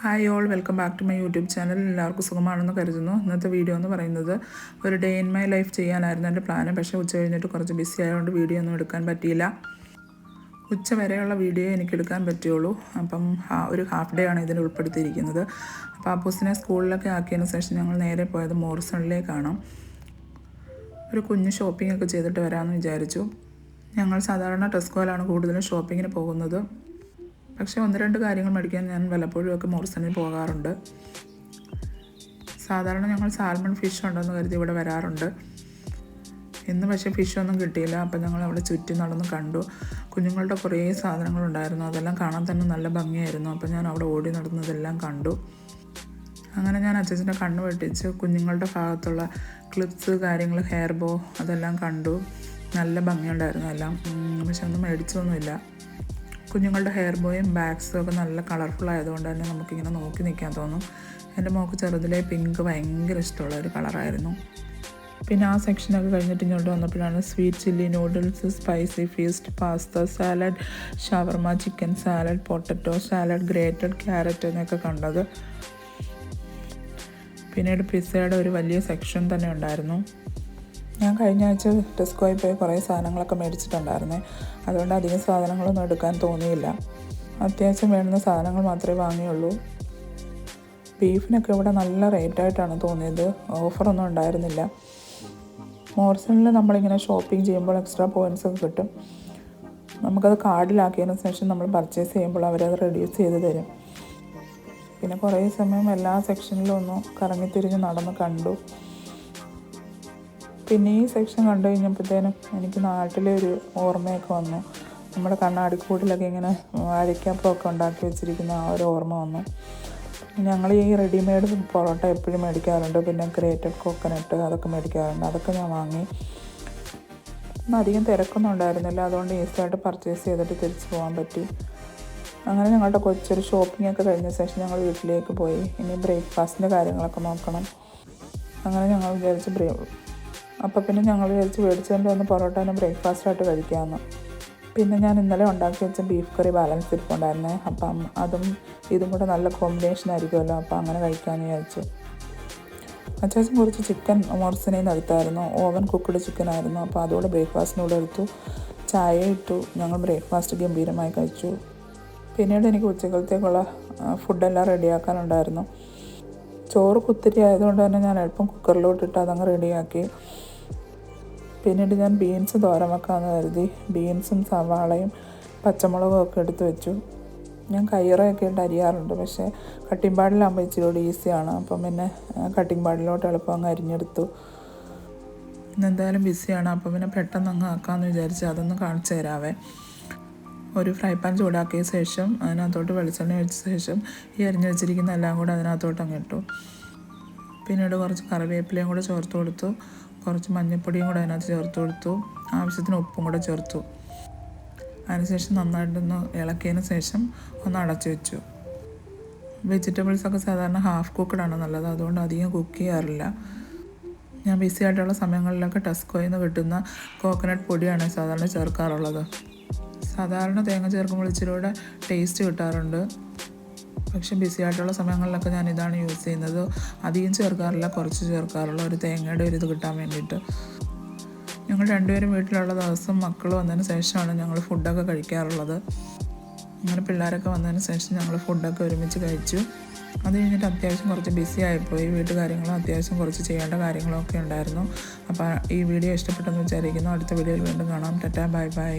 Hi all, welcome back to my YouTube channel. എല്ലാവർക്കും സുഖമാണെന്ന് കരുതുന്നു. ഇന്നത്തെ വീഡിയോ എന്ന് പറയുന്നത് ഒരു ഡേ ഇൻ മൈ ലൈഫ് ചെയ്യാനായിരുന്നു എൻ്റെ പ്ലാന്. പക്ഷേ ഉച്ച കഴിഞ്ഞിട്ട് കുറച്ച് ബിസി ആയതുകൊണ്ട് വീഡിയോ ഒന്നും എടുക്കാൻ പറ്റിയില്ല. ഉച്ച വരെയുള്ള വീഡിയോ എനിക്ക് എടുക്കാൻ പറ്റുള്ളൂ. അപ്പം ഒരു ഹാഫ് ഡേ ആണ് ഇതിൽ ഉൾപ്പെടുത്തിയിരിക്കുന്നത്. അപ്പോൾ അപ്പൂസിനെ സ്കൂളിലൊക്കെ ആക്കിയതിന് ശേഷം ഞങ്ങൾ നേരെ പോയത് മോറിസണിലേക്കാണ്. ഒരു കുഞ്ഞ് ഷോപ്പിംഗ് ഒക്കെ ചെയ്തിട്ട് വരാമെന്ന് വിചാരിച്ചു. ഞങ്ങൾ സാധാരണ ടെസ്കോയിലാണ് കൂടുതലും ഷോപ്പിങ്ങിന് പോകുന്നത്. പക്ഷേ ഒന്ന് രണ്ട് കാര്യങ്ങൾ മേടിക്കാൻ ഞാൻ വല്ലപ്പോഴും ഒക്കെ മോറിസണിൽ പോകാറുണ്ട്. സാധാരണ ഞങ്ങൾ സാൽമൺ ഫിഷ് ഉണ്ടെന്ന് കരുതി ഇവിടെ വരാറുണ്ട്. ഇന്ന് പക്ഷേ ഫിഷൊന്നും കിട്ടിയില്ല. അപ്പം ഞങ്ങൾ അവിടെ ചുറ്റി നടന്ന് കണ്ടു. കുഞ്ഞുങ്ങളുടെ കുറേ സാധനങ്ങളുണ്ടായിരുന്നു. അതെല്ലാം കാണാൻ തന്നെ നല്ല ഭംഗിയായിരുന്നു. അപ്പം ഞാൻ അവിടെ ഓടി നടന്നതെല്ലാം കണ്ടു. അങ്ങനെ ഞാൻ അച്ഛൻ്റെ കണ്ണ് വെട്ടിച്ച് കുഞ്ഞുങ്ങളുടെ ഭാഗത്തുള്ള ക്ലിപ്സ്, കാര്യങ്ങൾ, ഹെയർ ബോ അതെല്ലാം കണ്ടു. നല്ല ഭംഗിയുണ്ടായിരുന്നു എല്ലാം. പക്ഷെ ഒന്നും മേടിച്ചൊന്നുമില്ല. കുഞ്ഞുങ്ങളുടെ ഹെയർ ബോയും ബാഗ്സും ഒക്കെ നല്ല കളർഫുൾ ആയതുകൊണ്ട് തന്നെ നമുക്കിങ്ങനെ നോക്കി നിൽക്കാൻ തോന്നും. എൻ്റെ മോൾക്ക് ചെറുതിലെ പിങ്ക് ഭയങ്കര ഇഷ്ടമുള്ള ഒരു കളറായിരുന്നു. പിന്നെ ആ സെക്ഷനൊക്കെ കഴിഞ്ഞിട്ട് ഇങ്ങോട്ട് വന്നപ്പോഴാണ് sweet chilli noodles, spicy feast, pasta, salad, shawarma, chicken salad, potato salad, grated carrot എന്നൊക്കെ കണ്ടത്. പിന്നീട് പിസ്സയുടെ ഒരു വലിയ സെക്ഷൻ തന്നെ ഉണ്ടായിരുന്നു. ഞാൻ കഴിഞ്ഞ ആഴ്ച ടെസ്കോയിൽ പോയി കുറേ സാധനങ്ങളൊക്കെ മേടിച്ചിട്ടുണ്ടായിരുന്നേ. അതുകൊണ്ട് അധികം സാധനങ്ങളൊന്നും എടുക്കാൻ തോന്നിയില്ല. അത്യാവശ്യം വേണ്ടുന്ന സാധനങ്ങൾ മാത്രമേ വാങ്ങിയുള്ളൂ. ബീഫിനൊക്കെ ഇവിടെ നല്ല റേറ്റായിട്ടാണ് തോന്നിയത്. ഓഫറൊന്നും ഉണ്ടായിരുന്നില്ല. മോറിസണിൽ നമ്മളിങ്ങനെ ഷോപ്പിംഗ് ചെയ്യുമ്പോൾ എക്സ്ട്രാ പോയിൻറ്റ്സൊക്കെ കിട്ടും. നമുക്കത് കാർഡിലാക്കിയതിന് ശേഷം നമ്മൾ പർച്ചേസ് ചെയ്യുമ്പോൾ അവരത് റെഡ്യൂസ് ചെയ്ത് തരും. പിന്നെ കുറേ സമയം എല്ലാ സെക്ഷനിലും ഒന്ന് കറങ്ങിത്തിരിഞ്ഞ് നടന്ന് കണ്ടു. പിന്നെ ഈ സെക്ഷൻ കണ്ടു കഴിഞ്ഞപ്പോഴത്തേനും എനിക്ക് നാട്ടിലെ ഒരു ഓർമ്മയൊക്കെ വന്നു. നമ്മുടെ കണ്ണാടിക്കൂടിലൊക്കെ ഇങ്ങനെ വാഴയ്ക്കപ്പമൊക്കെ ഉണ്ടാക്കി വെച്ചിരിക്കുന്ന ആ ഒരു ഓർമ്മ വന്നു. ഞങ്ങൾ ഈ റെഡിമെയ്ഡ് പൊറോട്ട എപ്പോഴും മേടിക്കാറുണ്ട്. പിന്നെ ഗ്രേറ്റഡ് കോക്കനട്ട് അതൊക്കെ മേടിക്കാറുണ്ട്. അതൊക്കെ ഞാൻ വാങ്ങി. അധികം തിരക്കൊന്നും ഉണ്ടായിരുന്നില്ല. അതുകൊണ്ട് ഈസിയായിട്ട് പർച്ചേസ് ചെയ്തിട്ട് തിരിച്ച് പോകാൻ പറ്റി. അങ്ങനെ ഞങ്ങളുടെ കൊച്ചൊരു ഷോപ്പിംഗ് ഒക്കെ കഴിഞ്ഞ ശേഷം ഞങ്ങൾ വീട്ടിലേക്ക് പോയി. ഇനി ബ്രേക്ക്ഫാസ്റ്റിൻ്റെ കാര്യങ്ങളൊക്കെ നോക്കണം. അങ്ങനെ ഞങ്ങൾ വിചാരിച്ച് അപ്പോൾ പിന്നെ ഞങ്ങൾ വിചാരിച്ച് മേടിച്ചതിൻ്റെ ഒന്ന് പൊറോട്ട തന്നെ ബ്രേക്ക്ഫാസ്റ്റായിട്ട് കഴിക്കാമെന്ന്. പിന്നെ ഞാൻ ഇന്നലെ ഉണ്ടാക്കി വെച്ച ബീഫ് കറി ബാലൻസ് ഇരിപ്പുണ്ടായിരുന്നേ. അപ്പം അതും ഇതും കൂടെ നല്ല കോമ്പിനേഷൻ ആയിരിക്കുമല്ലോ. അപ്പോൾ അങ്ങനെ കഴിക്കാമെന്ന് വിചാരിച്ചു. അത്യാവശ്യം കുറച്ച് ചിക്കൻ മോറിസണിൽ നിന്ന് എടുത്തായിരുന്നു. ഓവൻ കുക്ക്ഡ് ചിക്കൻ ആയിരുന്നു. അപ്പോൾ അതുകൂടെ ബ്രേക്ക്ഫാസ്റ്റിനൂടെ എടുത്തു. ചായ ഇട്ടു. ഞങ്ങൾ ബ്രേക്ക്ഫാസ്റ്റ് ഗംഭീരമായി കഴിച്ചു. പിന്നീട് എനിക്ക് ഉച്ചക്കലത്തേക്കുള്ള ഫുഡെല്ലാം റെഡിയാക്കാനുണ്ടായിരുന്നു. ചോറ് കുത്തിരി ആയതുകൊണ്ട് തന്നെ ഞാൻ എളുപ്പം കുക്കറിലോട്ടിട്ട് അതങ്ങ് റെഡിയാക്കി. പിന്നീട് ഞാൻ ബീൻസ് തോരൻ വെക്കാമെന്ന് കരുതി ബീൻസും സവാളയും പച്ചമുളകും ഒക്കെ എടുത്ത് വെച്ചു. ഞാൻ കയ്യിറയൊക്കെ ഇട്ട് അരിയാറുണ്ട്. പക്ഷേ കട്ടിംഗ് പാഡിലാകുമ്പോൾ ഇച്ചിരി കൂടി ഈസിയാണ്. അപ്പം പിന്നെ കട്ടിംഗ് പാഡിലോട്ട് എളുപ്പം അങ്ങ് അരിഞ്ഞെടുത്തു. ഇന്നെന്തായാലും ബിസിയാണ്. അപ്പം പിന്നെ പെട്ടെന്ന് അങ്ങ് ആക്കാമെന്ന് വിചാരിച്ച് അതൊന്ന് കാണിച്ചു തരാവേ. ഒരു ഫ്രൈ പാൻ ചൂടാക്കിയ ശേഷം അതിനകത്തോട്ട് വെളിച്ചെണ്ണ ഒഴിച്ച ശേഷം ഈ അരിഞ്ഞ് വെച്ചിരിക്കുന്ന എല്ലാം കൂടെ അതിനകത്തോട്ട് അങ്ങ് ഇട്ടു. പിന്നീട് കുറച്ച് കറിവേപ്പിലയും കൂടെ ചേർത്ത് കൊടുത്തു. കുറച്ച് മഞ്ഞൾപ്പൊടിയും കൂടെ അതിനകത്ത് ചേർത്ത് കൊടുത്തു. ആവശ്യത്തിന് ഉപ്പും കൂടെ ചേർത്തു. അതിനുശേഷം നന്നായിട്ടൊന്ന് ഇളക്കിയതിന് ശേഷം ഒന്ന് അടച്ചു വെച്ചു. വെജിറ്റബിൾസൊക്കെ സാധാരണ ഹാഫ് കുക്കഡാണ് നല്ലത്. അതുകൊണ്ട് അധികം കുക്ക് ചെയ്യാറില്ല. ഞാൻ ബിസി ആയിട്ടുള്ള സമയങ്ങളിലൊക്കെ ടെസ്കോയിൽ നിന്ന് കിട്ടുന്ന കോക്കനട്ട് പൊടിയാണ് സാധാരണ ചേർക്കാറുള്ളത്. സാധാരണ തേങ്ങ ചേർക്കുമ്പോൾ ഇച്ചിരി കൂടെ ടേസ്റ്റ് കിട്ടാറുണ്ട്. പക്ഷെ ബിസി ആയിട്ടുള്ള സമയങ്ങളിലൊക്കെ ഞാൻ ഇതാണ് യൂസ് ചെയ്യുന്നത്. അധികം ചേർക്കാറില്ല, കുറച്ച് ചേർക്കാറുള്ള ഒരു തേങ്ങയുടെ ഒരു ഇത് കിട്ടാൻ വേണ്ടിയിട്ട്. ഞങ്ങൾ രണ്ടുപേരും വീട്ടിലുള്ള ദിവസം മക്കൾ വന്നതിന് ശേഷമാണ് ഞങ്ങൾ ഫുഡൊക്കെ കഴിക്കാറുള്ളത്. അങ്ങനെ പിള്ളേരൊക്കെ വന്നതിന് ശേഷം ഞങ്ങൾ ഫുഡൊക്കെ ഒരുമിച്ച് കഴിച്ചു. അത് കഴിഞ്ഞിട്ട് അത്യാവശ്യം കുറച്ച് ബിസി ആയിപ്പോയി. വീട്ടുകാര്യങ്ങളും അത്യാവശ്യം കുറച്ച് ചെയ്യേണ്ട കാര്യങ്ങളൊക്കെ ഉണ്ടായിരുന്നു. അപ്പോൾ ഈ വീഡിയോ ഇഷ്ടപ്പെട്ടെന്ന് വിചാരിക്കുന്നു. അടുത്ത വീഡിയോയിൽ വീണ്ടും കാണാം. Tata, bye bye.